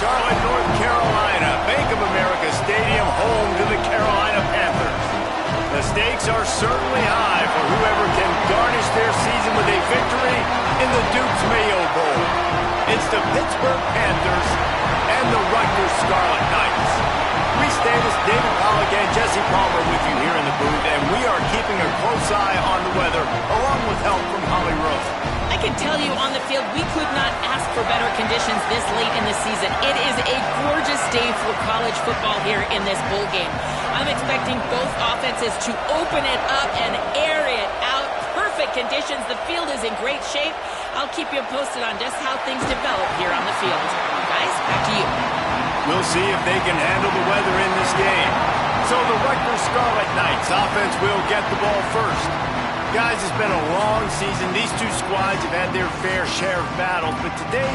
Charlotte, North Carolina, Bank of America Stadium, home to the Carolina Panthers. The stakes are certainly high for whoever can garnish their season with a victory in the Duke's Mayo Bowl. It's the Pittsburgh Panthers and the Rutgers Scarlet Knights. Reese Davis, David Pollack, and Jesse Palmer with you here in the booth, and we are keeping a close eye on the weather, along with help from Holly Rose. I can tell you on the field, we could not ask for better conditions this late in the season. It is a gorgeous day for college football here in this bowl game. I'm expecting both offenses to open it up and air it out. Perfect conditions. The field is in great shape. I'll keep you posted on just how things develop here on the field. Guys, back to you. We'll see if they can handle the weather in this game. So the Rutgers Scarlet Knights offense will get the ball first. Guys, it's been a long season. These two squads have had their fair share of battles, but today,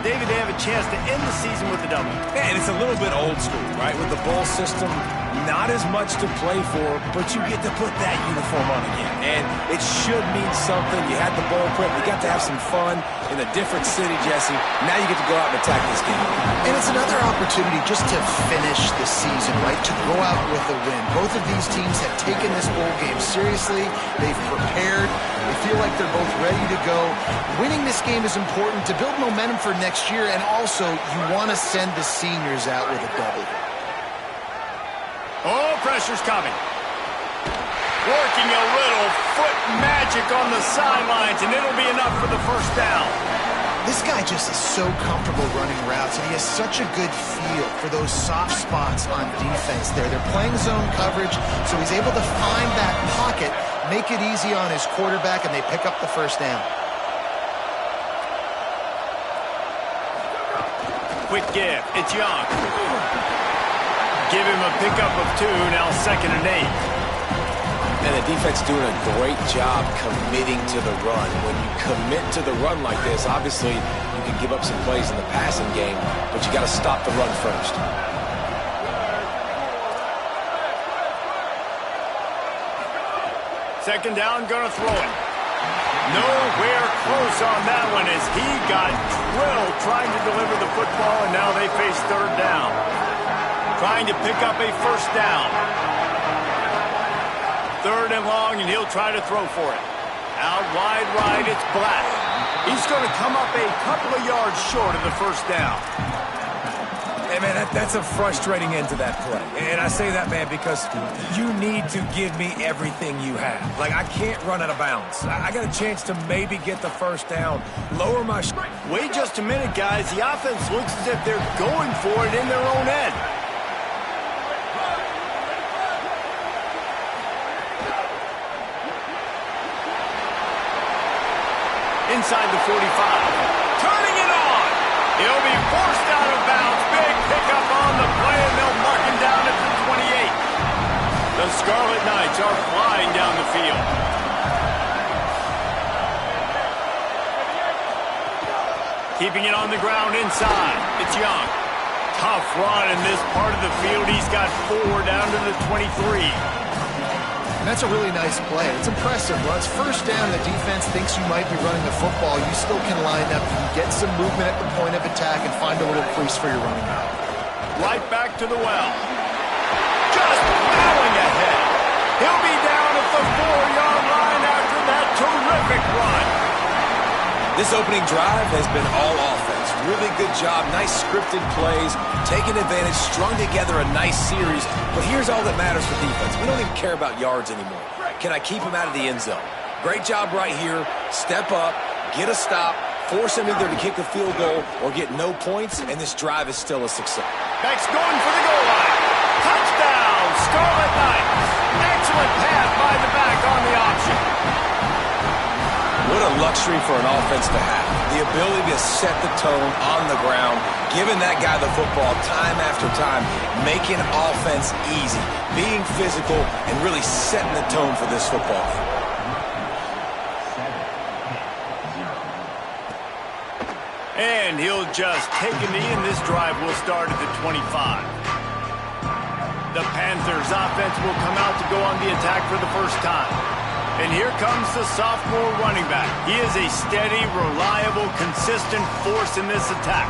David, they have a chance to end the season with a double. Yeah, and it's a little bit old school, right? With the bowl system, not as much to play for, but you get to put that uniform on again. And it should mean something. You had the bowl prep. You got to have some fun in a different city, Jesse. Now you get to go out and attack this game. And it's another opportunity just to finish the season, right? To go out with a win. Both of these teams have taken this bowl game seriously. They've prepared. They feel like they're both ready to go. Winning this game is important to build momentum for next year, and also you want to send the seniors out with a double. Oh, pressure's coming. Working a little foot magic on the sidelines, and it'll be enough for the first down. This guy just is so comfortable running routes, and he has such a good feel for those soft spots on defense there. They're playing zone coverage, so he's able to find that pocket, make it easy on his quarterback, and they pick up the first down. Quick give. It's Young. Give him a pickup of 2, now 2nd and 8. And the defense doing a great job committing to the run. When you commit to the run like this, obviously you can give up some plays in the passing game, but you got to stop the run first. Second down, gonna throw it. Nowhere close on that one as he got drilled trying to deliver the football, and now they face 3rd down. Trying to pick up a first down. 3rd and long, and he'll try to throw for it. Out wide right, it's Black. He's going to come up a couple of yards short of the first down. Hey, man, that's a frustrating end to that play. And I say that, man, because you need to give me everything you have. Like, I can't run out of bounds. I got a chance to maybe get the first down, lower my... Wait just a minute, guys. The offense looks as if they're going for it in their own end. Inside the 45. Turning it on. He'll be forced out of bounds. Big pickup on the play, and they'll mark him down at the 28. The Scarlet Knights are flying down the field. Keeping it on the ground inside. It's Young. Tough run in this part of the field. He's got 4 down to the 23. And that's a really nice play. It's impressive. Well, it's first down. The defense thinks you might be running the football. You still can line up. You can get some movement at the point of attack and find a little crease for your running back. Right back to the well. Just plowing ahead. He'll be down at the 4-yard line after that terrific run. This opening drive has been all offense. Really good job. Nice scripted plays. Taking advantage. Strung together a nice series. But here's all that matters for defense. We don't even care about yards anymore. Can I keep him out of the end zone? Great job right here. Step up. Get a stop. Force him either to kick a field goal or get no points. And this drive is still a success. Beck's going for the goal line. Touchdown, Scarlet Knights. Excellent pass by the back on the option. What a luxury for an offense to have. The ability to set the tone on the ground, giving that guy the football time after time, making offense easy, being physical, and really setting the tone for this football game. And he'll just take a knee, and this drive will start at the 25. The Panthers offense will come out to go on the attack for the first time. And here comes the sophomore running back. He is a steady, reliable, consistent force in this attack.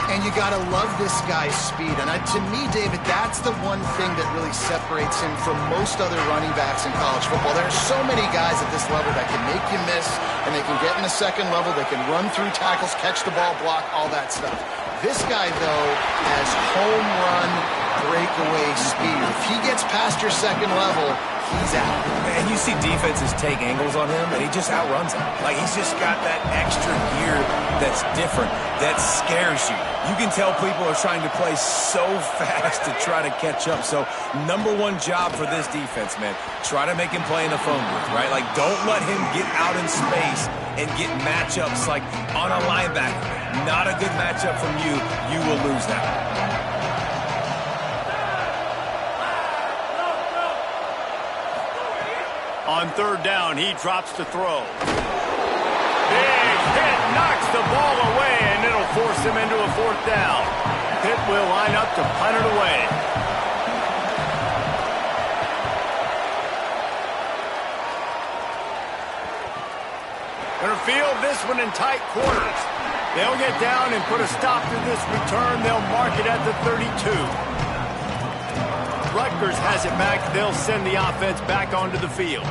And you got to love this guy's speed. And to me, David, that's the one thing that really separates him from most other running backs in college football. There are so many guys at this level that can make you miss, and they can get in the second level. They can run through tackles, catch the ball, block, all that stuff. This guy, though, has home run breakaway speed. If he gets past your second level, he's out. And you see defenses take angles on him, and he just outruns them. Like, he's just got that extra gear that's different, that scares you. You can tell people are trying to play so fast to try to catch up. So, number one job for this defense, man, try to make him play in the phone booth, right? Like, don't let him get out in space and get matchups like on a linebacker. Not a good matchup from you. You will lose that. On third down, he drops to throw. Big hit, knocks the ball away, and it'll force him into a fourth down. Pitt will line up to punt it away. Gonna field this one in tight quarters. They'll get down and put a stop to this return. They'll mark it at the 32. Rutgers has it back. They'll send the offense back onto the field.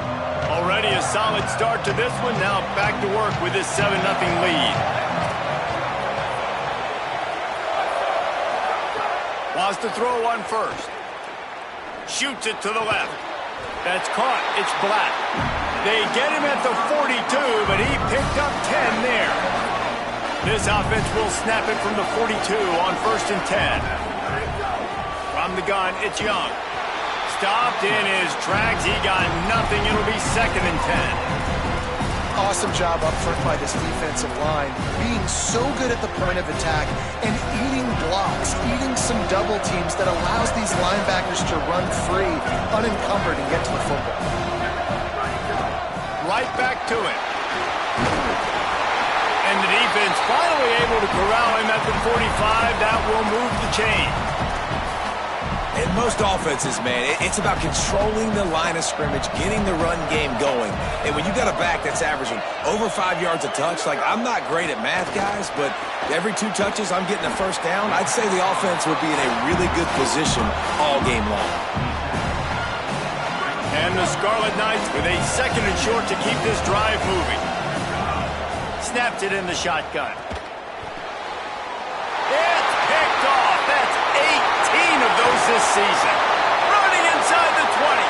Already a solid start to this one. Now back to work with this 7-0 lead. Wants to throw on first. Shoots it to the left. That's caught. It's Black. They get him at the 42, but he picked up 10 there. This offense will snap it from the 42 on 1st and 10. From the gun, it's Young. Stopped in his tracks. He got nothing. It'll be 2nd and 10. Awesome job up front by this defensive line, being so good at the point of attack and eating blocks, eating some double teams that allows these linebackers to run free, unencumbered, and get to the football. Right back to it. And the defense finally able to corral him at the 45. That will move the chain. In most offenses, man, it's about controlling the line of scrimmage, getting the run game going. And when you got a back that's averaging over 5 yards a touch, like, I'm not great at math, guys, but every 2 touches I'm getting a first down, I'd say the offense would be in a really good position all game long. And the Scarlet Knights with a 2nd and short to keep this drive moving. Snaps it in the shotgun. It's picked off. That's 18 of those this season. Running inside the 20.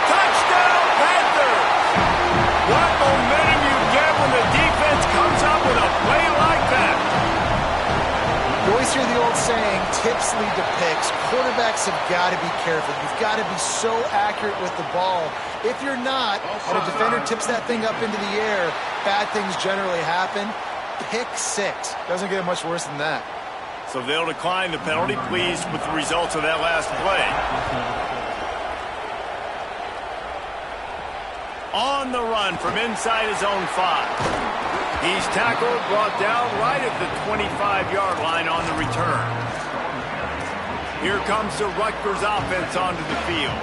Touchdown, Panthers! What momentum you get when the defense comes up with a play like that. You always hear the old saying, tips lead to picks. Quarterbacks have got to be careful. You've got to be so accurate with the ball. If you're not, and a defender tips that thing up into the air, bad things generally happen. Pick 6. Doesn't get much worse than that. So they'll decline the penalty, pleased with the results of that last play. On the run from inside his own 5. He's tackled, brought down right at the 25-yard line on the return. Here comes the Rutgers offense onto the field.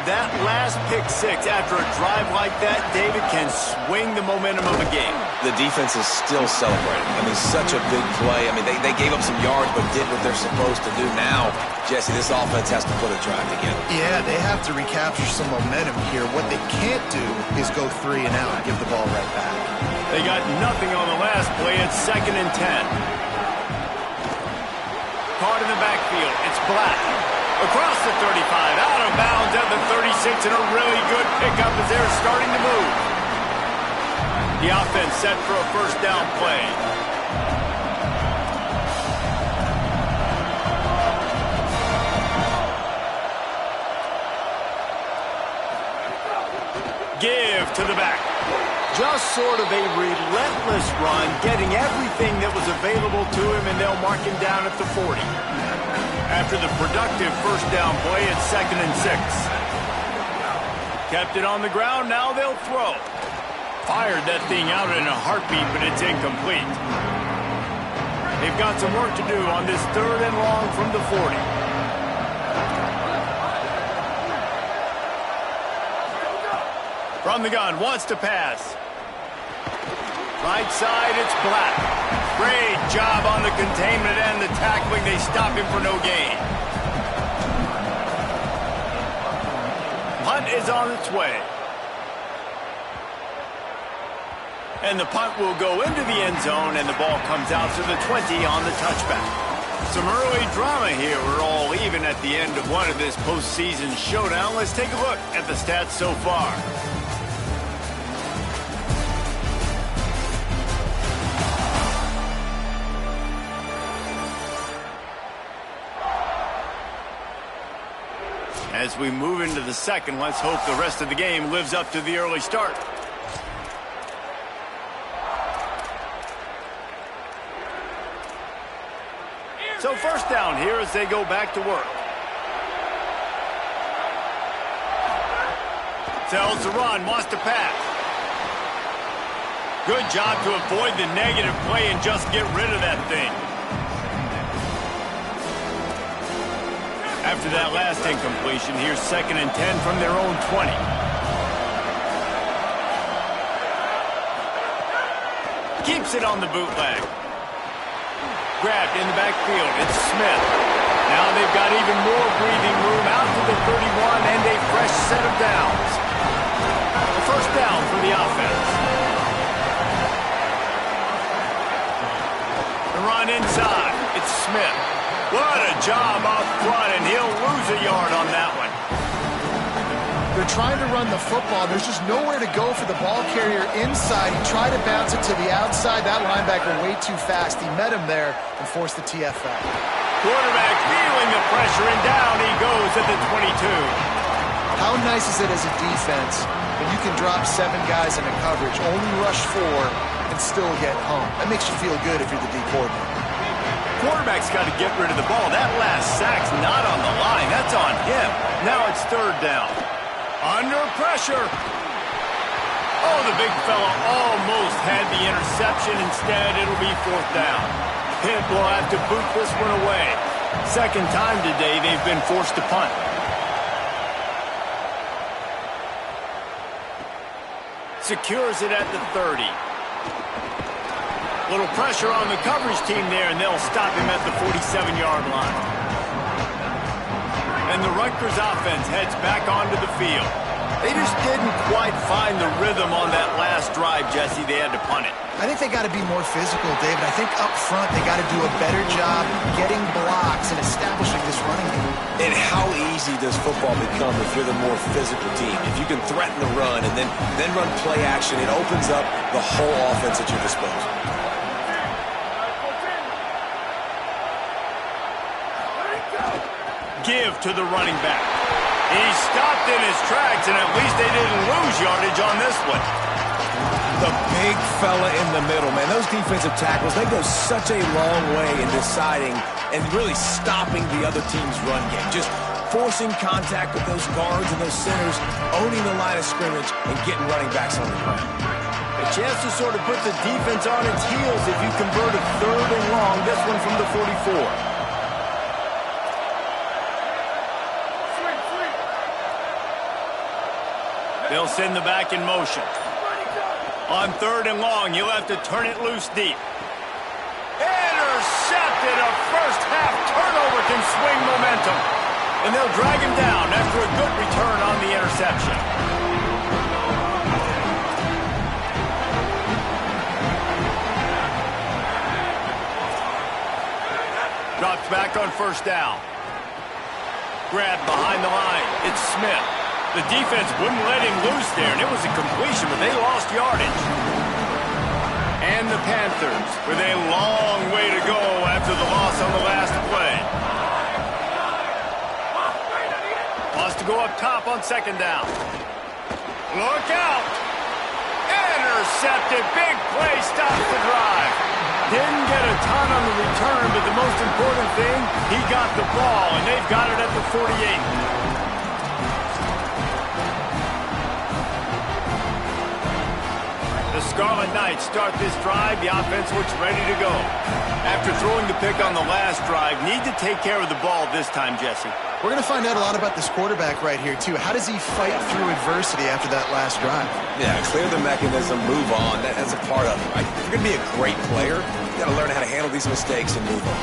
That last pick 6 after a drive like that, David, can swing the momentum of a game. The defense is still celebrating. I mean, such a big play. I mean, they gave up some yards but did what they're supposed to do. Now, Jesse, this offense has to put a drive together. Yeah, they have to recapture some momentum here. What they can't do is go 3 and out and give the ball right back. They got nothing on the last play. It's 2nd and 10. Caught in the backfield. It's Black. Across the 35, out of bounds at the 36, and a really good pickup as they're starting to move. The offense set for a first down play. Give to the back. Just sort of a relentless run, getting everything that was available to him, and they'll mark him down at the 40. After the productive first down play, it's 2nd and 6. Kept it on the ground, now they'll throw. Fired that thing out in a heartbeat, but it's incomplete. They've got some work to do on this 3rd and long from the 40. From the gun, wants to pass. Right side, it's Black. Great job on the containment and the tackling. They stop him for no gain. Punt is on its way. And the punt will go into the end zone, and the ball comes out to the 20 on the touchback. Some early drama here. We're all even at the end of one of this postseason showdown. Let's take a look at the stats so far. As we move into the second, let's hope the rest of the game lives up to the early start. So first down here as they go back to work. Tells the run, wants to pass. Good job to avoid the negative play and just get rid of that thing. After that last incompletion, here's 2nd and 10 from their own 20. Keeps it on the bootleg. Grabbed in the backfield. It's Smith. Now they've got even more breathing room out to the 31 and a fresh set of downs. A first down for the offense. The run inside. It's Smith. What a job up front, and he'll lose a yard on that one. They're trying to run the football. There's just nowhere to go for the ball carrier inside. He tried to bounce it to the outside. That linebacker way too fast. He met him there and forced the TFL. Quarterback feeling the pressure, and down he goes at the 22. How nice is it as a defense when you can drop 7 guys into coverage, only rush 4, and still get home? That makes you feel good if you're the D coordinator. Quarterback's got to get rid of the ball. That last sack's not on the line. That's on him. Now it's 3rd down. Under pressure. Oh, the big fella almost had the interception. Instead, it'll be 4th down. Pitt will have to boot this one away. Second time today they've been forced to punt. Secures it at the 30. Little pressure on the coverage team there, and they'll stop him at the 47-yard line. And the Rutgers offense heads back onto the field. They just didn't quite find the rhythm on that last drive, Jesse. They had to punt it. I think they got to be more physical, David. I think up front they got to do a better job getting blocks and establishing this running game. And how easy does football become if you're the more physical team? If you can threaten the run and then run play action, it opens up the whole offense at your disposal. Give to the running back. He stopped in his tracks, and at least they didn't lose yardage on this one. The big fella in the middle, man. Those defensive tackles, they go such a long way in deciding and really stopping the other team's run game. Just forcing contact with those guards and those centers, owning the line of scrimmage, and getting running backs on the ground. A chance to sort of put the defense on its heels if you convert a 3rd and long. This one from the 44. They'll send the back in motion. On 3rd and long, you'll have to turn it loose deep. Intercepted. A first-half turnover can swing momentum. And they'll drag him down after a good return on the interception. Drops back on 1st down. Grabbed behind the line. It's Smith. The defense wouldn't let him loose there, and it was a completion, but they lost yardage. And the Panthers with a long way to go after the loss on the last play. Wants to go up top on 2nd down. Look out! Intercepted. Big play stops the drive. Didn't get a ton on the return, but the most important thing, he got the ball, and they've got it at the 48. The The Scarlet Knights start this drive. The offense looks ready to go. After throwing the pick on the last drive, need to take care of the ball this time, Jesse. We're going to find out a lot about this quarterback right here, too. How does he fight through adversity after that last drive? Yeah, clear the mechanism, move on. That's a part of it, right? If you're going to be a great player, you got to learn how to handle these mistakes and move on.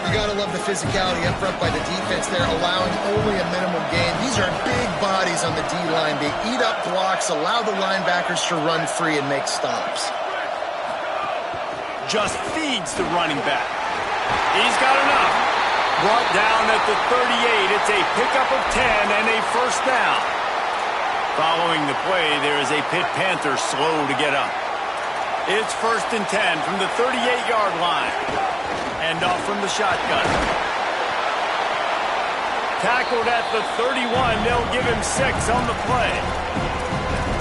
You got to love the physicality up front by the defense there, allowing only a minimum gain. These are big bodies on the D-line. They eat up blocks, allow the linebackers to run free and make stops. Just feeds the running back. He's got enough. Brought down at the 38. It's a pickup of 10 and a first down. Following the play, there is a Pitt Panther slow to get up. It's 1st and 10 from the 38-yard line. End off from the shotgun. Tackled at the 31. They'll give him 6 on the play.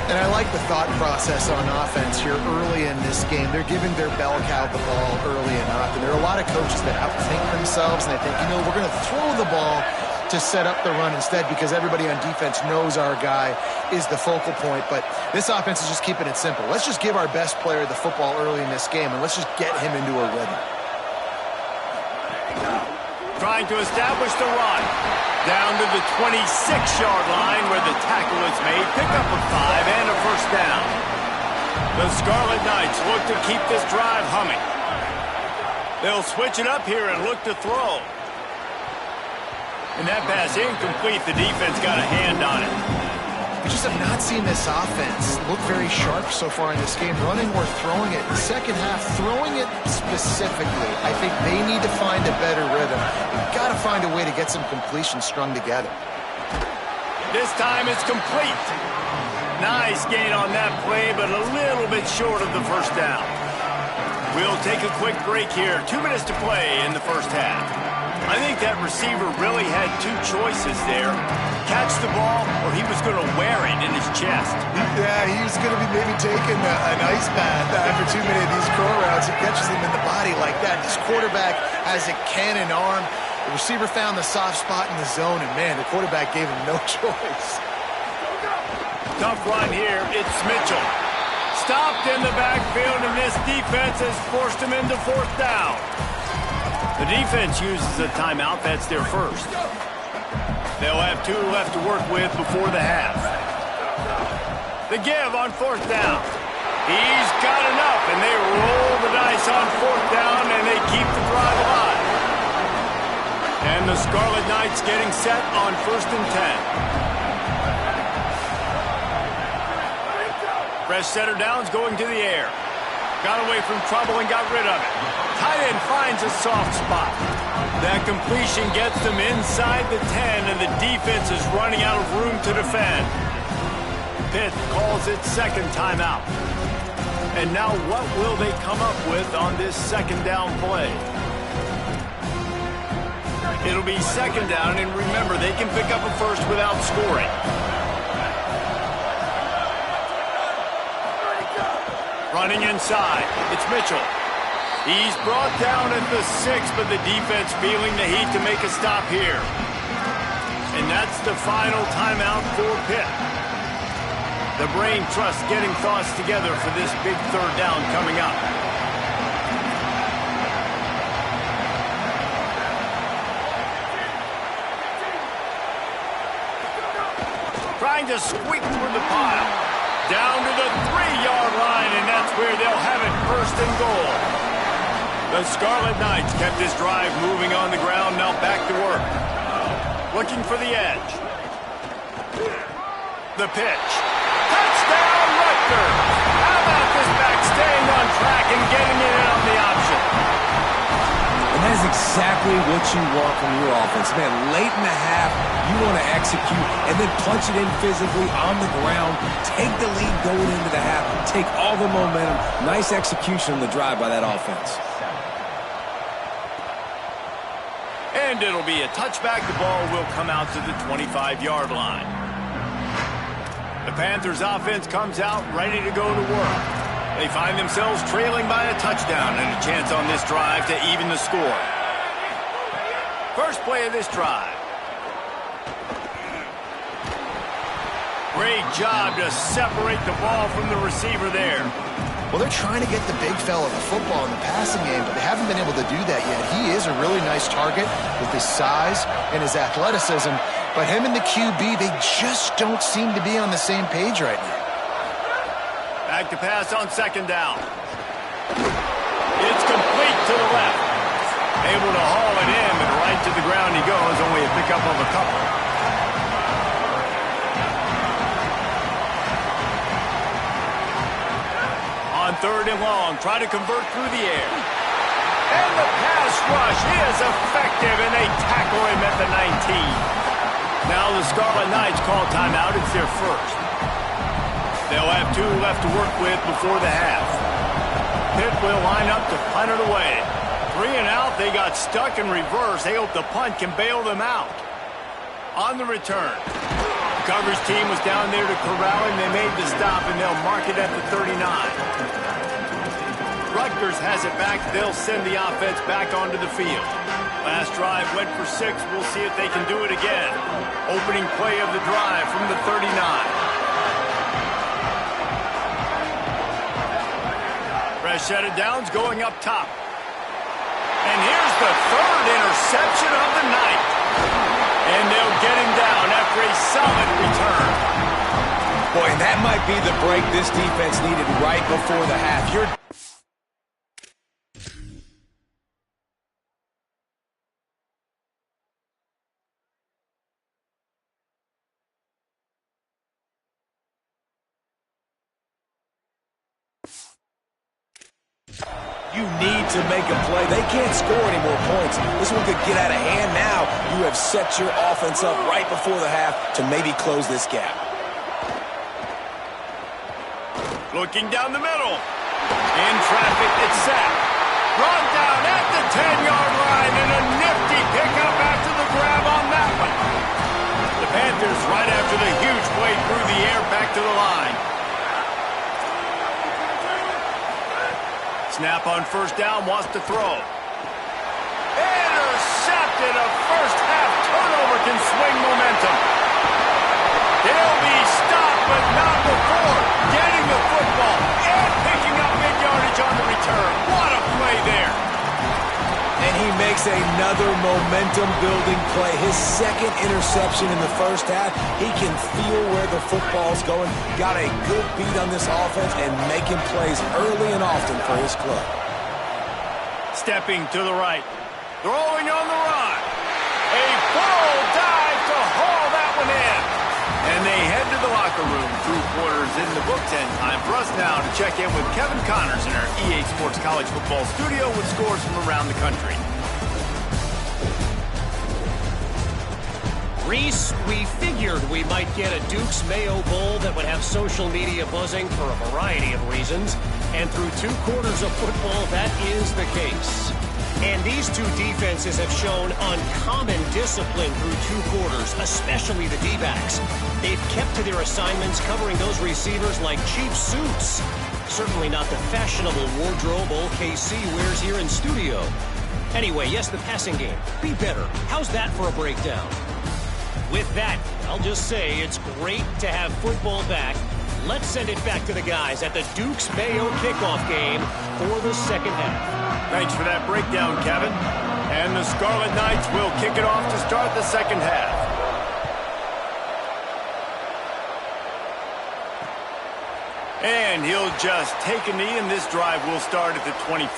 And I like the thought process on offense here early in this game. They're giving their bell cow the ball early enough. And there are a lot of coaches that outthink themselves, and they think, we're going to throw the ball to set up the run instead because everybody on defense knows our guy is the focal point. But this offense is just keeping it simple. Let's just give our best player the football early in this game, and let's just get him into a rhythm. Trying to establish the run. Down to the 26-yard line where the tackle is made. Pickup of 5 and a first down. The Scarlet Knights look to keep this drive humming. They'll switch it up here and look to throw. And that pass incomplete. The defense got a hand on it. We just have not seen this offense look very sharp so far in this game, running or throwing it. The second half, throwing it specifically, I think they need to find a better rhythm. We've got to find a way to get some completions strung together. This time it's complete. Nice gain on that play, but a little bit short of the first down. We'll take a quick break here. 2 minutes to play in the first half. I think that receiver really had 2 choices there. Catch the ball, or he was going to wear it in his chest. Yeah, he was going to be maybe taking an ice bath after too many of these curl routes. He catches him in the body like that. This quarterback has a cannon arm. The receiver found the soft spot in the zone, and, man, the quarterback gave him no choice. Tough run here. It's Mitchell. Stopped in the backfield, and this defense has forced him into 4th down. The defense uses a timeout. That's their first. They'll have 2 left to work with before the half. The give on 4th down. He's got enough, and they roll the dice on 4th down, and they keep the drive alive. And the Scarlet Knights getting set on 1st and 10. Fresh setter downs going to the air. Got away from trouble and got rid of it. Tight end finds a soft spot. That completion gets them inside the 10, and the defense is running out of room to defend. Pitt calls its 2nd timeout. And now what will they come up with on this 2nd down play? It'll be 2nd down, and remember, they can pick up a first without scoring. Running inside, it's Mitchell. He's brought down at the 6, but the defense feeling the heat to make a stop here. And that's the final timeout for Pitt. The brain trust getting thoughts together for this big 3rd down coming up. Trying to squeak through the pile. Down to the 3-yard line, and that's where they'll have it 1st and goal. The Scarlet Knights kept this drive moving on the ground, now back to work. Looking for the edge. The pitch. Touchdown, Rutgers! How about this back staying on track and getting it in on the option? And that is exactly what you want from your offense. Man, late in the half, you want to execute and then punch it in physically on the ground. Take the lead going into the half. Take all the momentum. Nice execution on the drive by that offense. And it'll be a touchback. The ball will come out to the 25-yard line. The Panthers offense comes out ready to go to work. They find themselves trailing by a touchdown and a chance on this drive to even the score. First play of this drive. Great job to separate the ball from the receiver there. Well, they're trying to get the big fella the football in the passing game, but they haven't been able to do that yet. He is a really nice target with his size and his athleticism, but him and the QB, they just don't seem to be on the same page right now. Back to pass on second down. It's complete to the left. Able to haul it in, but right to the ground he goes, only a pickup of a couple. On third and long, try to convert through the air. And the pass rush is effective, and they tackle him at the 19. Now the Scarlet Knights call timeout. It's their first. They'll have 2 left to work with before the half. Pitt will line up to punt it away. 3 and out, they got stuck in reverse. They hope the punt can bail them out. On the return, the coverage team was down there to corral him. They made the stop, and they'll mark it at the 39. Rutgers has it back. They'll send the offense back onto the field. Last drive went for 6. We'll see if they can do it again. Opening play of the drive from the 39. Fresh set of downs going up top. And here's the 3rd interception of the night. And they'll get him down after a solid return. Boy, and that might be the break this defense needed right before the half. You need to make a play. They can't score any more points. This one could get out of hand now. You have set your offense up right before the half to maybe close this gap. Looking down the middle. In traffic, it's sacked. Brought down at the 10-yard line, and a nifty pickup after the grab on that one. The Panthers, right after the huge play through the air, back to the line. Snap on first down, wants to throw. Intercepted. A first-half turnover can swing momentum. They'll be stopped, but not before getting the football and picking up big yardage on the return. What a play there. And he makes another momentum-building play. His 2nd interception in the first half. He can feel where the football's going. Got a good beat on this offense and making plays early and often for his club. Stepping to the right. Throwing on the run. A full dive to haul that one in. And they head to the locker room. 2 quarters in the books, and time for us now to check in with Kevin Connors in our EA Sports College Football studio with scores from around the country. Reese, we figured we might get a Duke's Mayo Bowl that would have social media buzzing for a variety of reasons. And through 2 quarters of football, that is the case. And these 2 defenses have shown uncommon discipline through 2 quarters, especially the D-backs. They've kept to their assignments, covering those receivers like cheap suits. Certainly not the fashionable wardrobe old KC wears here in studio. Anyway, yes, the passing game. Be better. How's that for a breakdown? With that, I'll just say it's great to have football back. Let's send it back to the guys at the Duke's Mayo kickoff game for the second half. Thanks for that breakdown, Kevin. And the Scarlet Knights will kick it off to start the second half. And he'll just take a knee, and this drive will start at the 25.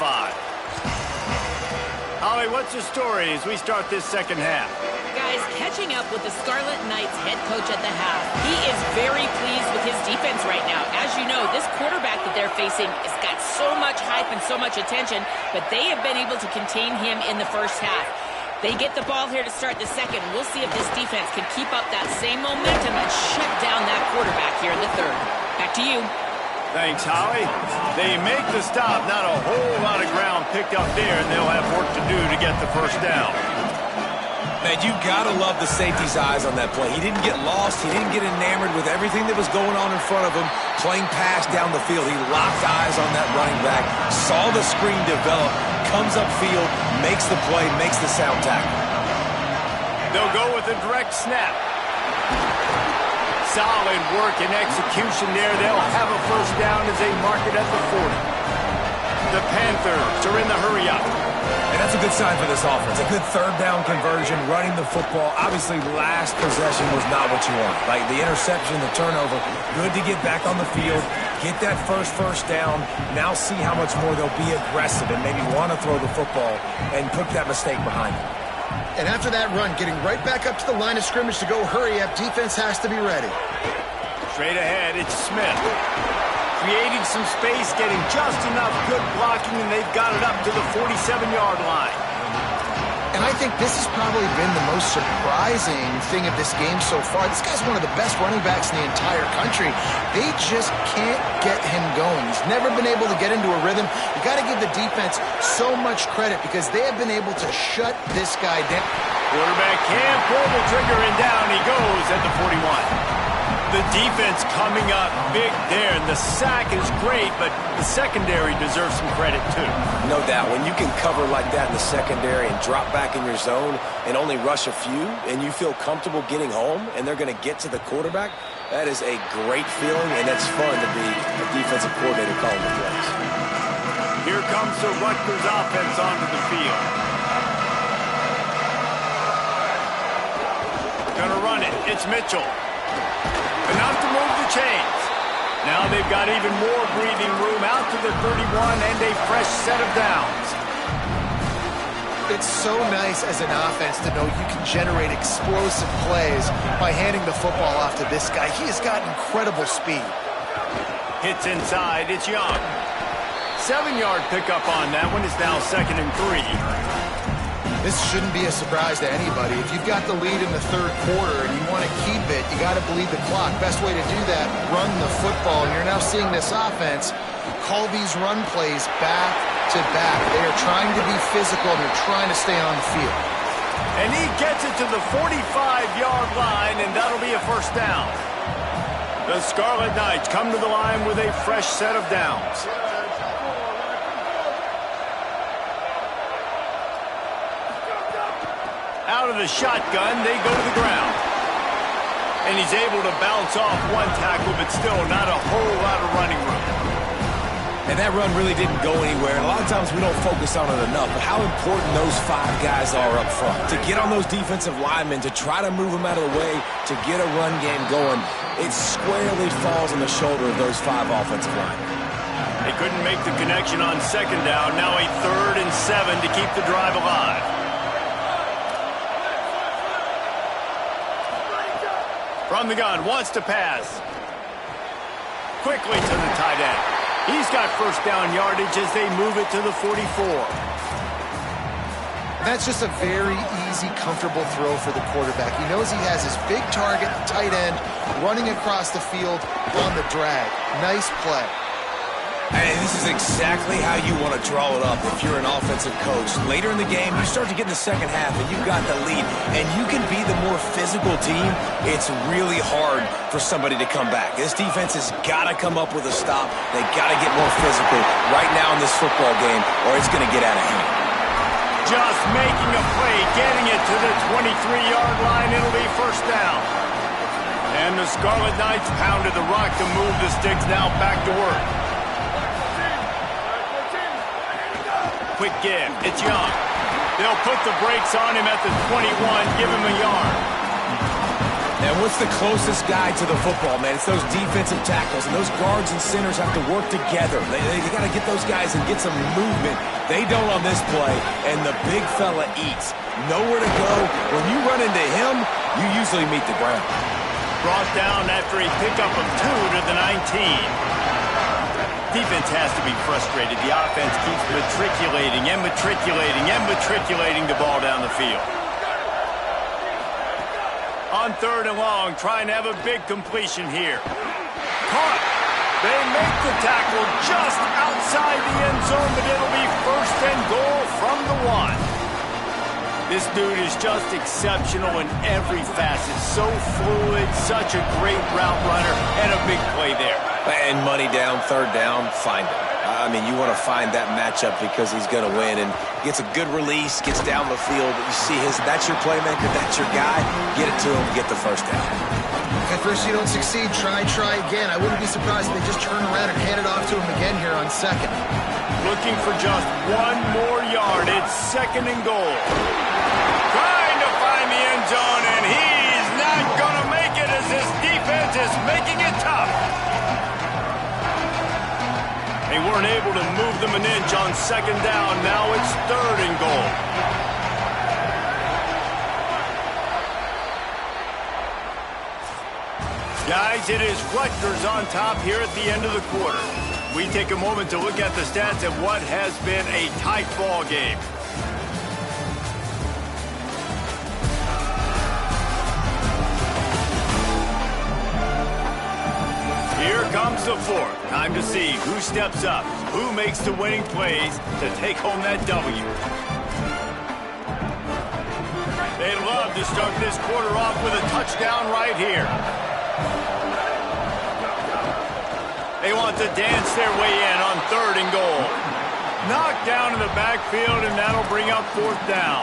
Holly, what's the story as we start this second half? Guys, catching up with the Scarlet Knights head coach at the half. He is very pleased with his defense right now. As you know, this quarterback that they're facing has got so much hype and so much attention, but they have been able to contain him in the first half. They get the ball here to start the second. We'll see if this defense can keep up that same momentum and shut down that quarterback here in the third. Back to you. Thanks, Holly. They make the stop. Not a whole lot of ground picked up there, and they'll have work to do to get the first down. Man, you gotta love the safety's eyes on that play. He didn't get lost. He didn't get enamored with everything that was going on in front of him, playing pass down the field. He locked eyes on that running back, saw the screen develop, comes upfield, makes the play, makes the sound tackle. They'll go with a direct snap. Solid work and execution there. They'll have a first down as they mark it at the 40. The Panthers are in the hurry-up. And that's a good sign for this offense. A good third down conversion, running the football. Obviously, last possession was not what you want. Like the interception, the turnover. Good to get back on the field, get that first down. Now see how much more they'll be aggressive and maybe want to throw the football and put that mistake behind them. And after that run, getting right back up to the line of scrimmage to go hurry up, defense has to be ready. Straight ahead, it's Smith. Creating some space, getting just enough good blocking, and they've got it up to the 47-yard line. And I think this has probably been the most surprising thing of this game so far. This guy's one of the best running backs in the entire country. They just can't get him going. He's never been able to get into a rhythm. You got to give the defense so much credit because they have been able to shut this guy down. Quarterback can't pull the trigger, and down he goes at the 41. The defense coming up big there, and the sack is great, but the secondary deserves some credit too. No doubt. When you can cover like that in the secondary and drop back in your zone and only rush a few, and you feel comfortable getting home, and they're going to get to the quarterback, that is a great feeling, and that's fun to be a defensive coordinator calling the plays. Here comes the Rutgers offense onto the field. Gonna run it. It's Mitchell. Enough to move the chains. Now they've got even more breathing room out to the 31 and a fresh set of downs. It's so nice as an offense to know you can generate explosive plays by handing the football off to this guy. He has got incredible speed. Hits inside. It's Young. 7-yard pickup on that one. Is now 2nd and 3. This shouldn't be a surprise to anybody. If you've got the lead in the third quarter and you want to keep it, you got to bleed the clock. Best way to do that, run the football. And you're now seeing this offense call these run plays back to back. They are trying to be physical, and they're trying to stay on the field. And he gets it to the 45-yard line, and that'll be a first down. The Scarlet Knights come to the line with a fresh set of downs. Out of the shotgun, they go to the ground. And he's able to bounce off one tackle, but still not a whole lot of running room. And that run really didn't go anywhere. And a lot of times we don't focus on it enough, but how important those 5 guys are up front. To get on those defensive linemen, to try to move them out of the way, to get a run game going, it squarely falls on the shoulder of those 5 offensive linemen. They couldn't make the connection on 2nd down. Now a 3rd and 7 to keep the drive alive. From the gun, wants to pass. Quickly to the tight end. He's got first down yardage as they move it to the 44. That's just a very easy, comfortable throw for the quarterback. He knows he has his big target, the tight end, running across the field on the drag. Nice play. And this is exactly how you want to draw it up if you're an offensive coach. Later in the game, you start to get in the second half, and you've got the lead, and you can be the more physical team. It's really hard for somebody to come back. This defense has got to come up with a stop. They got to get more physical right now in this football game, or it's going to get out of hand. Just making a play, getting it to the 23-yard line. It'll be first down. And the Scarlet Knights pounded the rock to move the sticks. Now back to work. Quick give. It's Young. They'll put the brakes on him at the 21, give him a yard. And what's the closest guy to the football, man? It's those defensive tackles, and those guards and centers have to work together. They got to get those guys and get some movement. They don't on this play, and the big fella eats. Nowhere to go. When you run into him, you usually meet the ground. Brought down after a pickup of 2 to the 19. Defense has to be frustrated. The offense keeps matriculating and matriculating and matriculating the ball down the field. On 3rd and long, trying to have a big completion here. Caught. They make the tackle just outside the end zone, but it'll be 1st and goal from the 1. This dude is just exceptional in every facet. So fluid, such a great route runner, and a big play there. And money down, 3rd down, find him. I mean, you want to find that matchup because he's going to win, and gets a good release, gets down the field. You see that's your playmaker, that's your guy. Get it to him, get the first down. At first you don't succeed, try again. I wouldn't be surprised if they just turn around and hand it off to him again here on second. Looking for just one more yard. It's 2nd and goal. Trying to find the end zone, and he's not going to make it as this defense is making it tough. They weren't able to move them an inch on 2nd down. Now it's 3rd and goal. Guys, it is Rutgers on top here at the end of the quarter. We take a moment to look at the stats of what has been a tight ball game. Here comes the 4th. Time to see who steps up, who makes the winning plays to take home that W. They'd love to start this quarter off with a touchdown right here. They want to dance their way in on 3rd and goal. Knocked down in the backfield, and that'll bring up 4th down.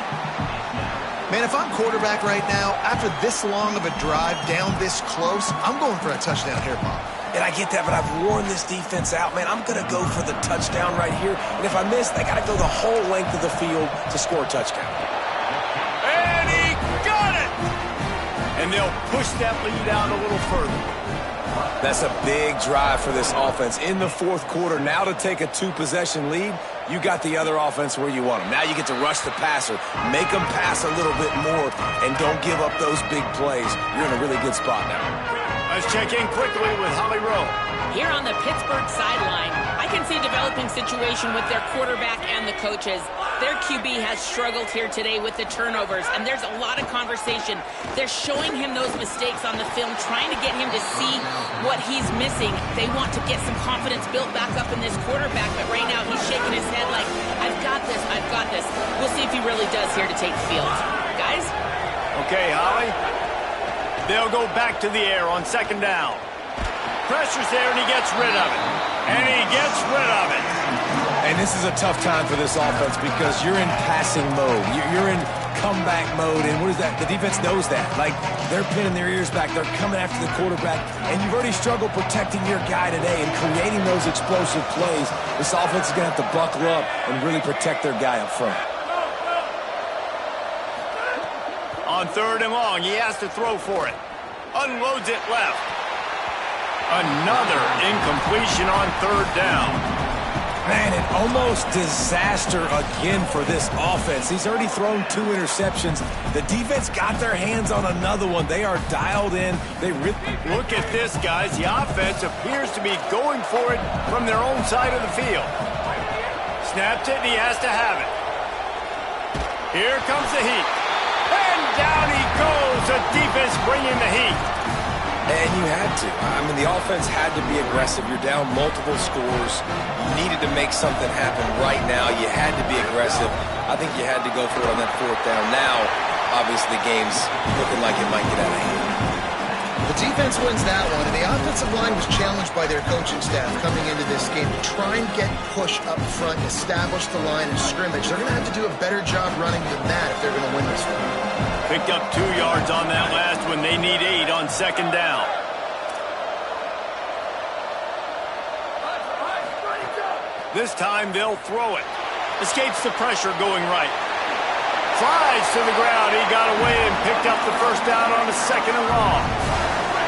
Man, if I'm quarterback right now, after this long of a drive down this close, I'm going for a touchdown here, Bob. And I get that, but I've worn this defense out, man. I'm going to go for the touchdown right here. And if I miss, they got to go the whole length of the field to score a touchdown. And he got it! And they'll push that lead out a little further. That's a big drive for this offense in the 4th quarter. Now to take a 2-possession lead, you got the other offense where you want them. Now you get to rush the passer, make them pass a little bit more, and don't give up those big plays. You're in a really good spot now. Let's check in quickly with Holly Rowe. Here on the Pittsburgh sideline, I can see a developing situation with their quarterback and the coaches. Their QB has struggled here today with the turnovers, and there's a lot of conversation. They're showing him those mistakes on the film, trying to get him to see what he's missing. They want to get some confidence built back up in this quarterback, but right now he's shaking his head like, I've got this, I've got this. We'll see if he really does here to take the field. Guys? Okay, Holly. They'll go back to the air on 2nd down. Pressure's there, and he gets rid of it. And he gets rid of it. And this is a tough time for this offense because you're in passing mode. You're in comeback mode, and what is that? The defense knows that. Like, they're pinning their ears back. They're coming after the quarterback, and you've already struggled protecting your guy today and creating those explosive plays. This offense is going to have to buckle up and really protect their guy up front. On 3rd and long, he has to throw for it. Unloads it left. Another incompletion on 3rd down. Man, an almost disaster again for this offense. He's already thrown 2 interceptions. The defense got their hands on another one. They are dialed in. They really... Look at this, guys. The offense appears to be going for it from their own side of the field. Snapped it, and he has to have it. Here comes the heat. And down he goes. The defense bringing the heat. And you had to. I mean, the offense had to be aggressive. You're down multiple scores. You needed to make something happen right now. You had to be aggressive. I think you had to go for it on that 4th down. Now, obviously, the game's looking like it might get out of hand. The defense wins that one, and the offensive line was challenged by their coaching staff coming into this game to try and get push up front, establish the line of scrimmage. They're going to have to do a better job running than that if they're going to win this one. Picked up 2 yards on that last one. They need 8 on 2nd down. This time they'll throw it. Escapes the pressure going right. Flies to the ground. He got away and picked up the 1st down on a 2nd and long.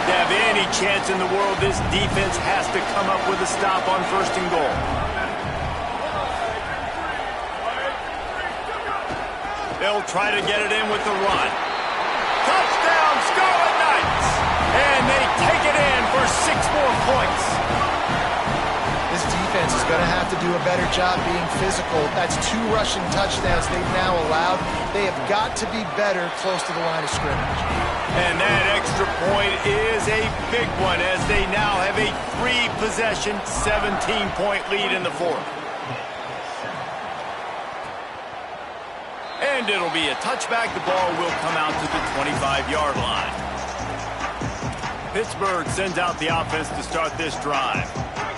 To have any chance in the world, this defense has to come up with a stop on 1st and goal. They'll try to get it in with the run. Touchdown, Scarlet Knights! And they take it in for 6 more points. This defense is going to have to do a better job being physical. That's 2 rushing touchdowns they've now allowed. They have got to be better close to the line of scrimmage. And that extra point is a big one as they now have a 3-possession, 17-point lead in the 4th. And it'll be a touchback. The ball will come out to the 25-yard line. Pittsburgh sends out the offense to start this drive.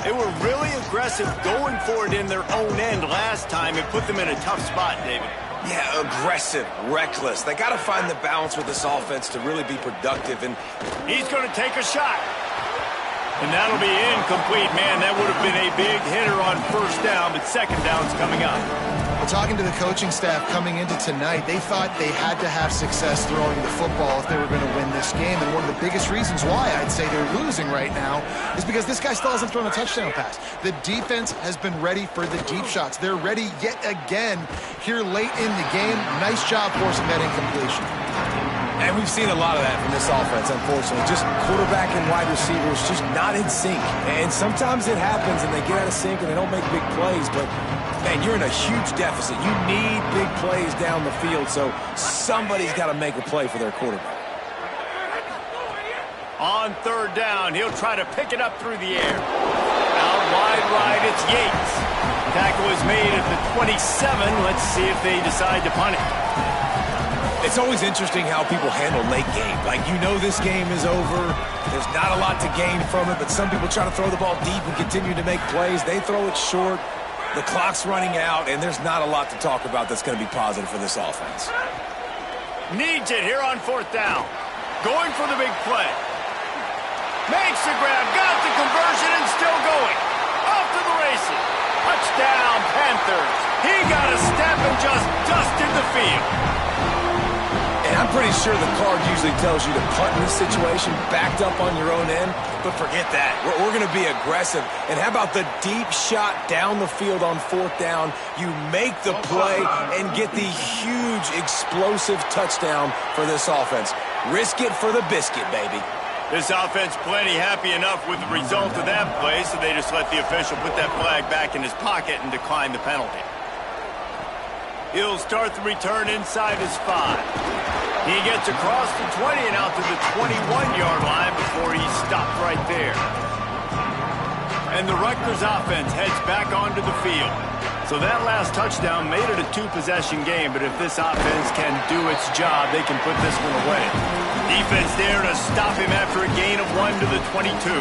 They were really aggressive going for it in their own end last time. It put them in a tough spot, David. Yeah, aggressive, reckless. They got to find the balance with this offense to really be productive. And he's going to take a shot. And that'll be incomplete, man. That would have been a big hitter on first down, but second down's coming up. Well, talking to the coaching staff coming into tonight, they thought they had to have success throwing the football if they were going to win this game. And one of the biggest reasons why I'd say they're losing right now is because this guy still hasn't thrown a touchdown pass. The defense has been ready for the deep shots. They're ready yet again here late in the game. Nice job forcing that incompletion. And we've seen a lot of that from this offense, unfortunately. Just quarterback and wide receivers just not in sync. And sometimes it happens and they get out of sync and they don't make big plays. But, man, you're in a huge deficit. You need big plays down the field, so somebody's got to make a play for their quarterback. On third down, he'll try to pick it up through the air. Out wide right, it's Yates. Tackle is made at the 27. Let's see if they decide to punt it. It's always interesting how people handle late game. Like, you know this game is over. There's not a lot to gain from it, but some people try to throw the ball deep and continue to make plays. They throw it short. The clock's running out, and there's not a lot to talk about that's going to be positive for this offense. Needs it here on fourth down. Going for the big play. Makes the grab, got the conversion, and still going. Off to the races. Touchdown, Panthers. He got a step and just dusted the field. And I'm pretty sure the card usually tells you to punt in this situation, backed up on your own end, but forget that. We're going to be aggressive. And how about the deep shot down the field on fourth down? You make the play and get the huge explosive touchdown for this offense. Risk it for the biscuit, baby. This offense plenty happy enough with the result of that play, so they just let the official put that flag back in his pocket and decline the penalty. He'll start the return inside his 5. He gets across the 20 and out to the 21-yard line before he's stopped right there. And the Rutgers offense heads back onto the field. So that last touchdown made it a 2-possession game, but if this offense can do its job, they can put this one away. Defense there to stop him after a gain of 1 to the 22.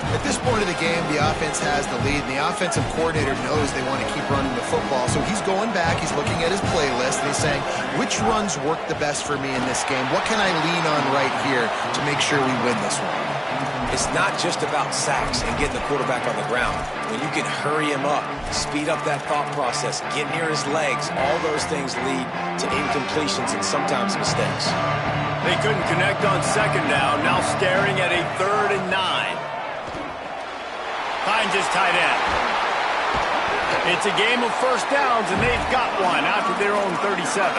At this point of the game, the offense has the lead, and the offensive coordinator knows they want to keep running the football. So he's going back, he's looking at his playlist, and he's saying, which runs work the best for me in this game? What can I lean on right here to make sure we win this one? It's not just about sacks and getting the quarterback on the ground. When you can hurry him up, speed up that thought process, get near his legs, all those things lead to incompletions and sometimes mistakes. They couldn't connect on second down, now staring at a 3rd and 9. Finds his tight end. It's a game of first downs, and they've got one out to their own 37.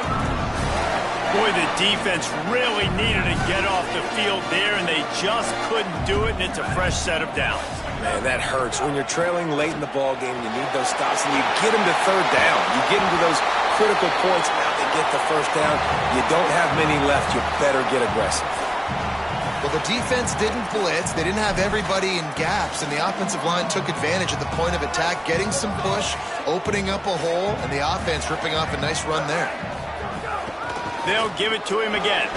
Boy, the defense really needed to get off the field there, and they just couldn't do it, and it's a fresh set of downs. Man, that hurts. When you're trailing late in the ball game, you need those stops, and you get them to third down. You get them to those critical points. Now they get the first down. You don't have many left. You better get aggressive. Well, the defense didn't blitz. They didn't have everybody in gaps, and the offensive line took advantage at the point of attack, getting some push, opening up a hole, and the offense ripping off a nice run there. They'll give it to him again.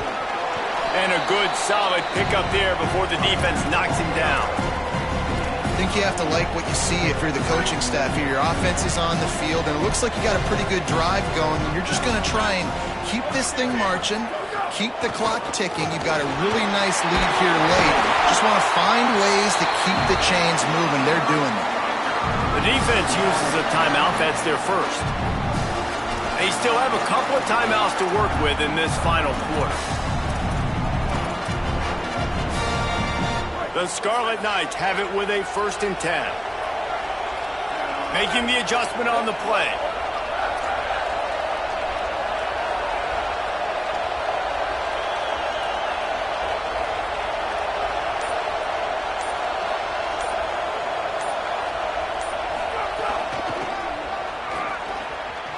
And a good, solid pickup there before the defense knocks him down. I think you have to like what you see if you're the coaching staff here. Your offense is on the field, and it looks like you got a pretty good drive going, and you're just going to try and keep this thing marching. Keep the clock ticking. You've got a really nice lead here late. Just want to find ways to keep the chains moving. They're doing that. The defense uses a timeout. That's their first. They still have a couple of timeouts to work with in this final quarter. The Scarlet Knights have it with a 1st and 10. Making the adjustment on the play.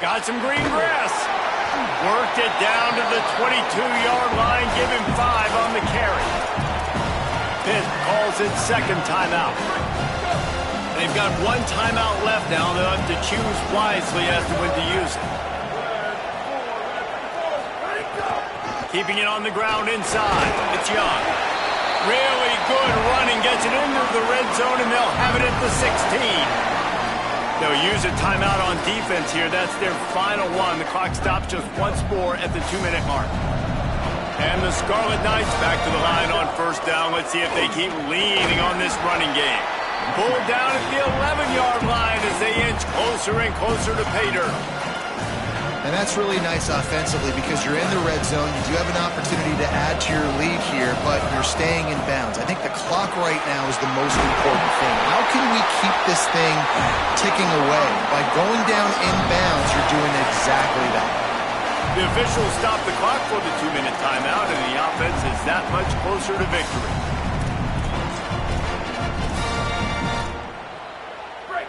Got some green grass. Worked it down to the 22-yard line. Give him 5 on the carry. Pitt calls it second timeout. They've got 1 timeout left now. They'll have to choose wisely as to when to use it. Keeping it on the ground inside. It's Young. Really good running. Gets it into the red zone, and they'll have it at the 16. They'll use a timeout on defense here. That's their final one. The clock stops just once more at the 2-minute mark. And the Scarlet Knights back to the line on first down. Let's see if they keep leaning on this running game. Pulled down at the 11-yard line as they inch closer and closer to pay dirt. And that's really nice offensively because you're in the red zone. You do have an opportunity to add to your lead here, but you're staying in bounds. I think the clock right now is the most important thing. How can we keep this thing ticking away? By going down in bounds, you're doing exactly that. The officials stop the clock for the 2-minute timeout, and the offense is that much closer to victory.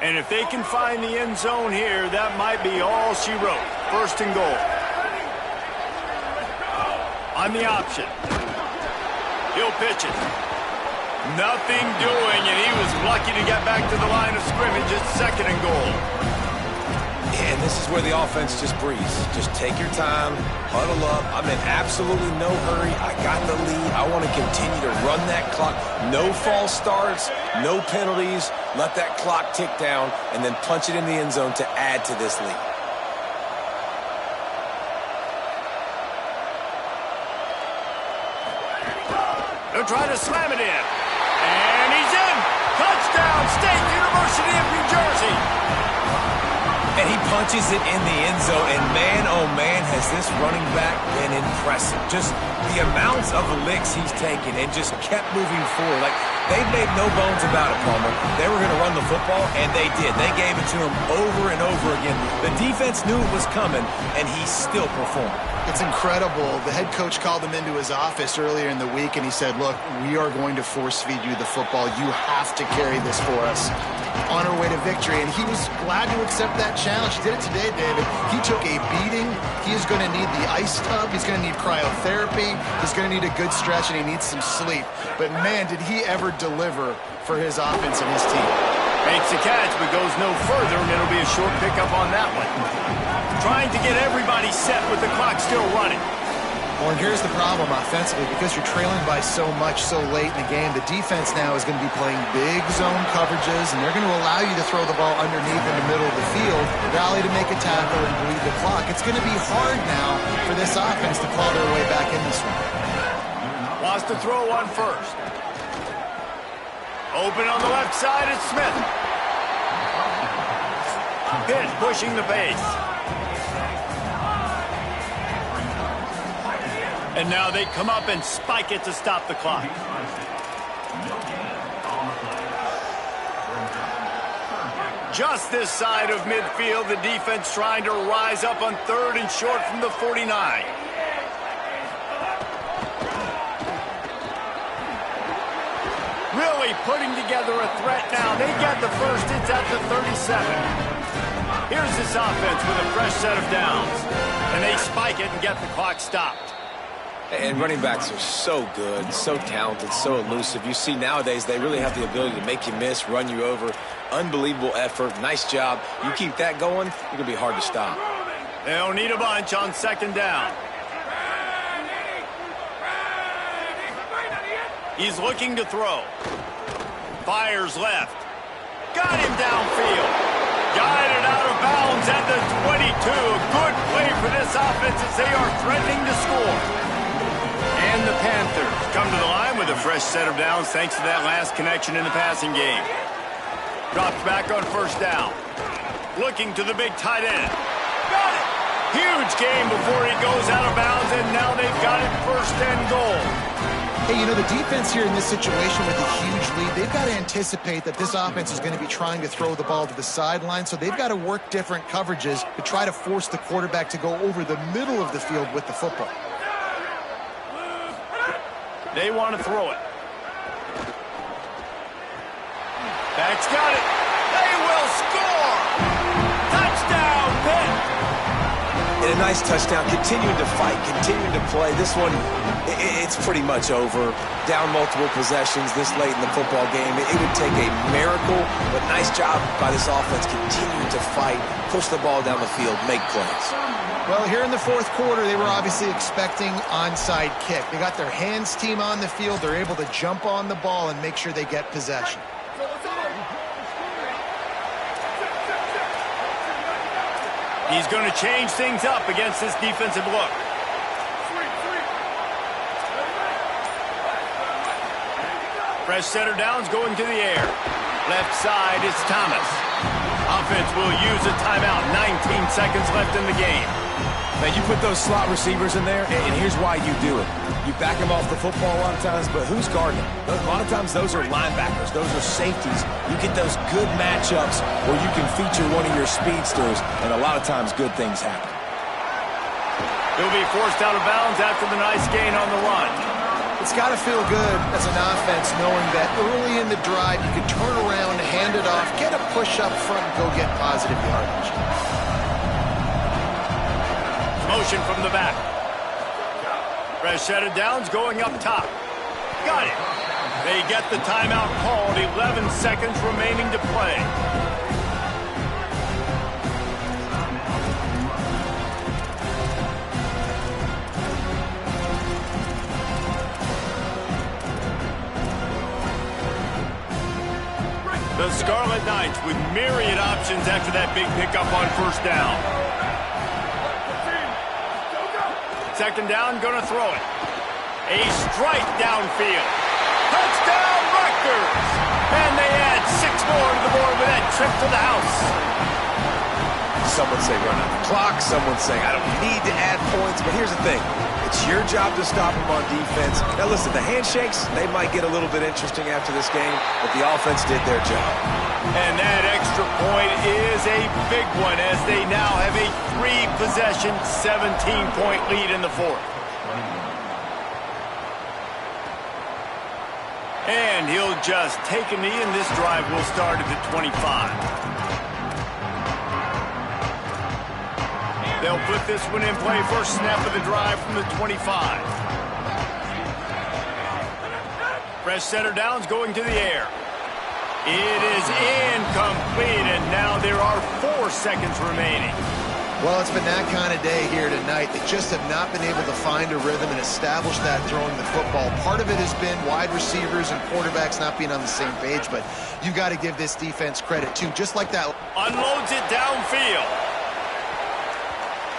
And if they can find the end zone here, that might be all she wrote. First and goal. On the option. He'll pitch it. Nothing doing, and he was lucky to get back to the line of scrimmage at second and goal. And this is where the offense just breathes. Just take your time, huddle up. I'm in absolutely no hurry. I got the lead. I want to continue to run that clock. No false starts, no penalties. Let that clock tick down, and then punch it in the end zone to add to this lead. They'll try to slam it in. And he's in. Touchdown, State University of New Jersey. And he punches it in the end zone, and man, oh man, has this running back been impressive. Just the amounts of licks he's taken and just kept moving forward. Like, they made no bones about it, Palmer. They were going to run the football, and they did. They gave it to him over and over again. The defense knew it was coming, and he still performed. It's incredible. The head coach called him into his office earlier in the week, and he said, look, we are going to force feed you the football. You have to carry this for us on our way to victory. And he was glad to accept that challenge. He did it today, David. He took a beating. He is going to need the ice tub. He's going to need cryotherapy. He's going to need a good stretch, and he needs some sleep. But, man, did he ever deliver for his offense and his team. Makes the catch, but goes no further, and it'll be a short pickup on that one. Trying to get everybody set with the clock still running. Well, and here's the problem offensively. Because you're trailing by so much so late in the game, the defense now is going to be playing big zone coverages, and they're going to allow you to throw the ball underneath in the middle of the field, rally to make a tackle, and bleed the clock. It's going to be hard now for this offense to claw their way back in this one. Wants to throw one first. Open on the left side, it's Smith. Pitt pushing the pace. And now they come up and spike it to stop the clock. Just this side of midfield, the defense trying to rise up on third and short from the 49. Really putting together a threat now. They get the first. It's at the 37. Here's this offense with a fresh set of downs. And they spike it and get the clock stopped. And running backs are so good, so talented, so elusive. You see nowadays they really have the ability to make you miss, run you over. Unbelievable effort. Nice job. You keep that going, it's going to be hard to stop. They'll need a bunch on second down. He's looking to throw. Fires left. Got him downfield. Guided out of bounds at the 22. Good play for this offense as they are threatening to score. And the Panthers come to the line with a fresh set of downs thanks to that last connection in the passing game. Drops back on first down. Looking to the big tight end. Got it! Huge game before he goes out of bounds, and now they've got it first and goal. Hey, you know, the defense here in this situation with a huge lead, they've got to anticipate that this offense is going to be trying to throw the ball to the sideline, so they've got to work different coverages to try to force the quarterback to go over the middle of the field with the football. They want to throw it. Back's got it. They will score! Touchdown, Pitt! And a nice touchdown, continuing to fight, continuing to play. This one, it's pretty much over. Down multiple possessions this late in the football game. It would take a miracle, but nice job by this offense continuing to fight, push the ball down the field, make plays. Well, here in the fourth quarter, they were obviously expecting onside kick. They got their hands team on the field. They're able to jump on the ball and make sure they get possession. He's going to change things up against this defensive look. Fresh center downs going to the air. Left side is Thomas. Offense will use a timeout. 19 seconds left in the game. Now, you put those slot receivers in there, and here's why you do it. You back them off the football a lot of times, but who's guarding them? A lot of times, those are linebackers. Those are safeties. You get those good matchups where you can feature one of your speedsters, and a lot of times, good things happen. He'll be forced out of bounds after the nice gain on the run. It's got to feel good as an offense knowing that early in the drive you can turn around, hand it off, get a push up front, and go get positive yardage. Motion from the back. Fresh set of downs going up top. Got it. They get the timeout called. 11 seconds remaining to play. The Scarlet Knights with myriad options after that big pickup on first down. Second down, gonna throw it. A strike downfield. Touchdown, Rutgers! And they add 6 more to the board with that trip to the house. Some would say run out the clock. Some would say I don't need to add points. But here's the thing. It's your job to stop them on defense. Now, listen, the handshakes, they might get a little bit interesting after this game, but the offense did their job. And that extra point is a big one as they now have a 3-possession, 17-point lead in the fourth. And he'll just take a knee, and this drive will start at the 25. They'll put this one in play. First snap of the drive from the 25. Fresh center downs going to the air. It is incomplete, and now there are 4 seconds remaining. Well, it's been that kind of day here tonight. They just have not been able to find a rhythm and establish that throwing the football. Part of it has been wide receivers and quarterbacks not being on the same page, but you got to give this defense credit, too. Just like that. Unloads it downfield.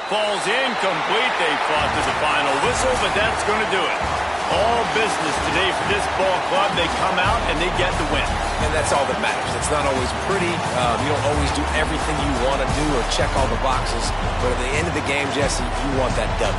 Falls incomplete. They fought to the final whistle, but that's going to do it. All business today for this ball club. They come out and they get the win. And that's all that matters. It's not always pretty. You don't always do everything you want to do or check all the boxes. But at the end of the game, Jesse, you want that W.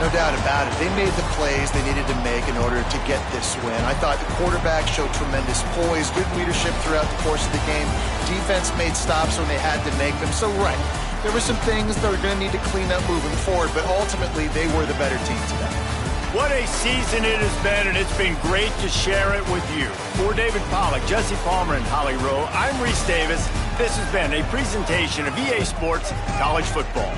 No doubt about it. They made the plays they needed to make in order to get this win. I thought the quarterback showed tremendous poise, good leadership throughout the course of the game. Defense made stops when they had to make them. So, right, there were some things that were going to need to clean up moving forward, but ultimately they were the better team today. What a season it has been, and it's been great to share it with you. For David Pollack, Jesse Palmer, and Holly Rowe, I'm Reese Davis. This has been a presentation of EA Sports College Football.